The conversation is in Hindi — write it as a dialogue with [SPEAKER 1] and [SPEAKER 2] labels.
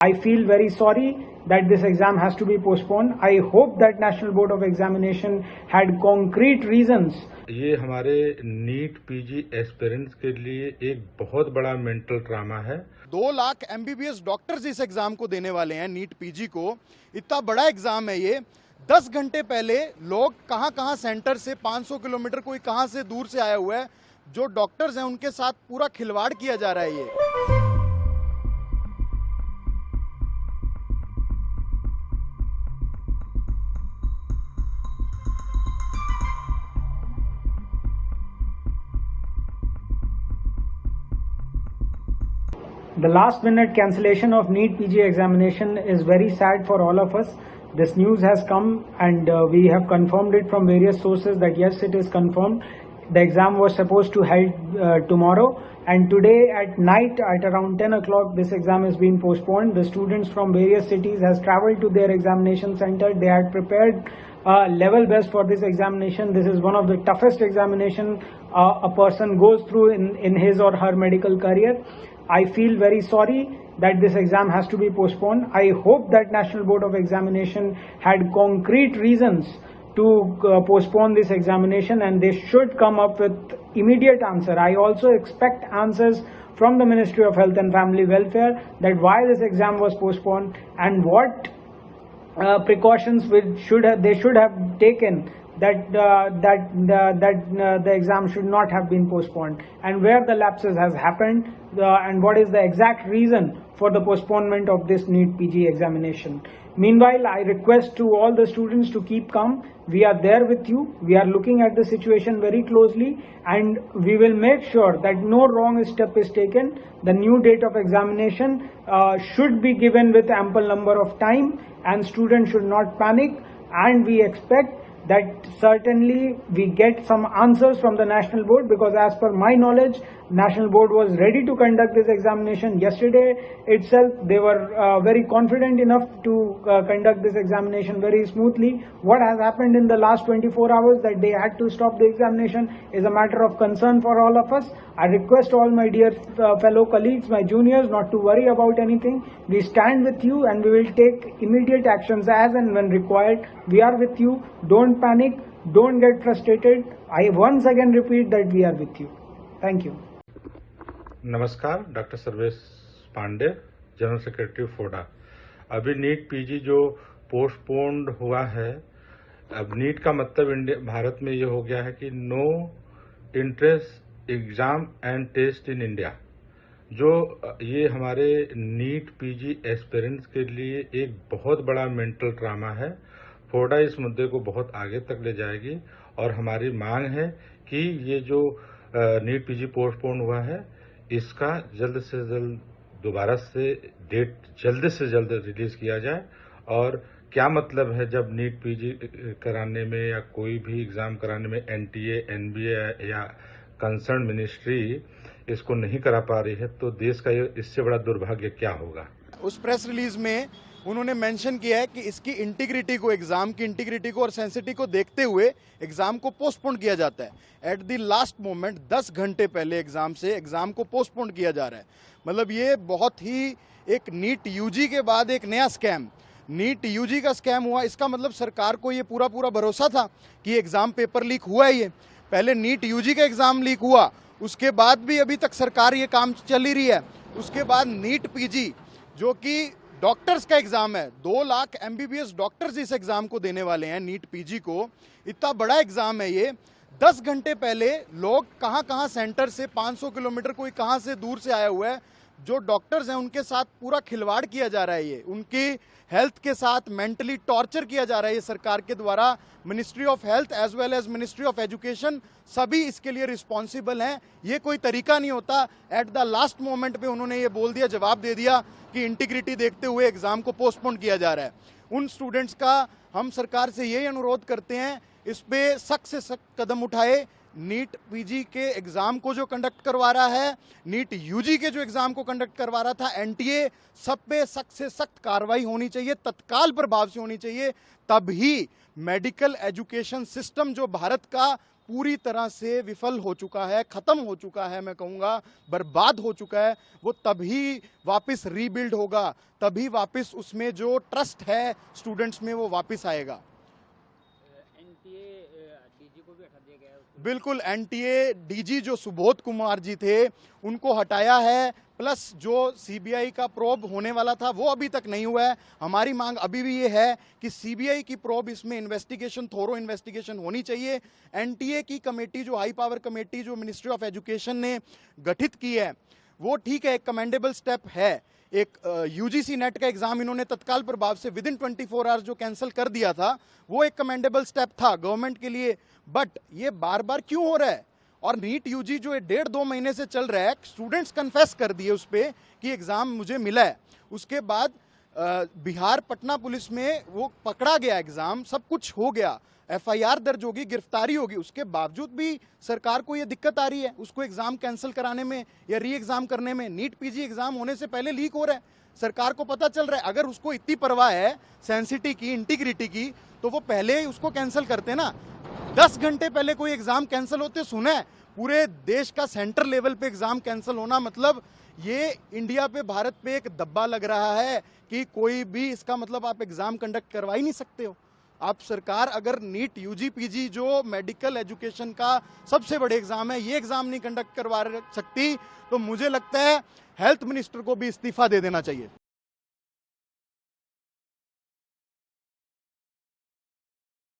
[SPEAKER 1] I feel very sorry that this exam has to be postponed. I hope that National Board of Examination had concrete reasons.
[SPEAKER 2] ये हमारे नीट पीजी एस्पिरेंट्स के लिए एक बहुत बड़ा मेंटल ट्रामा है।
[SPEAKER 3] 2 लाख MBBS डॉक्टर्स इस एग्जाम को देने वाले हैं, नीट पीजी को। इतना बड़ा एग्जाम है ये। 10 घंटे पहले लोग कहां सेंटर से 500 किलोमीटर कोई कहां से दूर से आया हुआ है, जो डॉक्टर्स हैं उनके साथ पूरा खिलवाड़ किया जा रहा है ये।
[SPEAKER 1] The last minute cancellation of NEET PG examination is very sad for all of us. This news has come and we have confirmed it from various sources that yes, it is confirmed. The exam was supposed to held tomorrow, and today at night at around 10 o'clock this exam is being postponed. The students from various cities has travelled to their examination center. They had prepared level best for this examination. This is one of the toughest examination a person goes through in his or her medical career. I feel very sorry that this exam has to be postponed. I hope that National Board of Examination had concrete reasons to postpone this examination, and they should come up with immediate answer. I also expect answers from the Ministry of Health and Family Welfare that why this exam was postponed and what precautions they should have taken that the exam should not have been postponed, and where the lapses has happened and what is the exact reason for the postponement of this NEET PG examination. Meanwhile, I request to all the students to keep calm. We are there with you. We are looking at the situation very closely, and we will make sure that no wrong step is taken. The new date of examination should be given with ample number of time, and students should not panic, and we expect that certainly we get some answers from the National Board, because as per my knowledge, National Board was ready to conduct this examination yesterday itself. They were very confident enough to conduct this examination very smoothly. What has happened in the last 24 hours that they had to stop the examination is a matter of concern for all of us. I request all my dear fellow colleagues, my juniors, not to worry about anything. We stand with you and we will take immediate actions as and when required. We are with you. Don't panic. Don't get frustrated. I once again repeat that we are with you. Thank you.
[SPEAKER 2] नमस्कार, doctor Sarvesh Pandey, general secretary FORDA. अभी नीट पीजी जो पोस्टपोन्ड हुआ है, अब नीट का मतलब भारत में ये हो गया है कि no entrance exam and test in India. जो ये हमारे नीट पीजी एस्पिरेंट्स के लिए एक बहुत बड़ा मेंटल ट्रामा है। फोडा इस मुद्दे को बहुत आगे तक ले जाएगी और हमारी मांग है कि ये जो नीट पीजी पोस्टपोन हुआ है, इसका जल्द से जल्द दोबारा से डेट जल्द से जल्द रिलीज किया जाए। और क्या मतलब है जब नीट पीजी कराने में या कोई भी एग्जाम कराने में एनटीए, एनबीए या कंसर्न मिनिस्ट्री इसको नहीं करा पा रही है, तो देश का इससे बड़ा दुर्भाग्य क्या होगा।
[SPEAKER 3] उस प्रेस रिलीज में उन्होंने मेंशन किया है कि इसकी इंटीग्रिटी को, एग्जाम की इंटीग्रिटी को और सेंसिटिविटी को देखते हुए एग्जाम को पोस्टपोन किया जाता है। एट द लास्ट मोमेंट 10 घंटे पहले एग्जाम से एग्जाम को पोस्टपोन किया जा रहा है। मतलब ये बहुत ही एक नीट यूजी के बाद एक नया स्कैम, नीट यूजी का स्कैम हुआ। इसका मतलब सरकार को ये पूरा भरोसा था कि एग्जाम पेपर लीक हुआ है। ये पहले नीट यूजी का एग्जाम लीक हुआ, उसके बाद भी अभी तक सरकार ये काम चल ही रही है। उसके बाद नीट पीजी जो कि डॉक्टर्स का एग्जाम है, 2 लाख MBBS डॉक्टर्स इस एग्जाम को देने वाले हैं, नीट पीजी को। इतना बड़ा एग्जाम है ये। 10 घंटे पहले लोग कहां सेंटर से 500 किलोमीटर कोई कहां से दूर से आया हुआ है, जो डॉक्टर्स हैं उनके साथ पूरा खिलवाड़ किया जा रहा है। ये उनकी हेल्थ के साथ मेंटली टॉर्चर किया जा रहा है ये सरकार के द्वारा। Ministry of health as well as ministry of education सभी इसके लिए रिस्पॉन्सिबल हैं। ये कोई तरीका नहीं होता। एट द लास्ट मोमेंट पे उन्होंने ये बोल दिया, जवाब दे दिया कि इंटीग्रिटी देखते हुए एग्जाम को पोस्टपोन किया जा रहा है। उन स्टूडेंट्स का हम सरकार से यही अनुरोध करते हैं, इस पे सख्त से सख्त कदम उठाए। नीट पीजी के एग्जाम को जो कंडक्ट करवा रहा है, नीट यूजी के जो एग्जाम को कंडक्ट करवा रहा था एनटीए, सब पे सख्त से सख्त कार्रवाई होनी चाहिए, तत्काल प्रभाव से होनी चाहिए। तब ही मेडिकल एजुकेशन सिस्टम जो भारत का पूरी तरह से विफल हो चुका है, खत्म हो चुका है, मैं कहूँगा बर्बाद हो चुका है, वो तभी वापस रीबिल्ड होगा, तभी वापस उसमें जो ट्रस्ट है स्टूडेंट्स में वो वापस आएगा।
[SPEAKER 4] डीजी को भी हटा दिया गया है।
[SPEAKER 3] बिल्कुल, एनटीए डीजी जो सुबोध कुमार जी थे उनको हटाया है, प्लस जो सीबीआई का प्रोब होने वाला था वो अभी तक नहीं हुआ है। हमारी मांग अभी भी ये है कि सीबीआई की प्रोब, इसमें इन्वेस्टिगेशन, थोरो इन्वेस्टिगेशन होनी चाहिए। एनटीए की कमेटी, जो हाई पावर कमेटी जो मिनिस्ट्री ऑफ एजुकेशन ने गठित की है, वो ठीक है, एक कमेंडेबल स्टेप है। एक यूजीसी नेट का एग्जाम इन्होंने तत्काल प्रभाव से विद इन 24 आवर्स जो कैंसिल कर दिया था, वो एक कमेंडेबल स्टेप था गवर्नमेंट के लिए। बट ये बार बार क्यों हो रहा है? और नीट यूजी जो 1.5-2 महीने से चल रहा है, स्टूडेंट्स कन्फेस कर दिए उस पे कि एग्जाम मुझे मिला है। उसके बाद बिहार पटना पुलिस में वो पकड़ा गया, एग्जाम सब कुछ हो गया, एफआईआर दर्ज होगी, गिरफ्तारी होगी, उसके बावजूद भी सरकार को ये दिक्कत आ रही है उसको एग्जाम कैंसिल कराने में या री एग्जाम करने में। नीट पीजी एग्जाम होने से पहले लीक हो रहा है, सरकार को पता चल रहा है। अगर उसको इतनी परवाह है सेंसिटिविटी की, इंटीग्रिटी की, तो वो पहले ही उसको कैंसिल करते ना। 10 घंटे पहले कोई एग्जाम कैंसिल होते सुना है? पूरे देश का सेंटर लेवल पे एग्जाम कैंसिल होना, मतलब ये इंडिया पे, भारत पे एक दब्बा लग रहा है कि कोई भी, इसका मतलब आप एग्जाम कंडक्ट करवा ही नहीं सकते हो। आप सरकार अगर नीट यूजी पीजी जो मेडिकल एजुकेशन का सबसे बड़े एग्जाम है, ये एग्जाम नहीं कंडक्ट करवा सकती, तो मुझे लगता है हेल्थ मिनिस्टर को भी इस्तीफा दे देना चाहिए।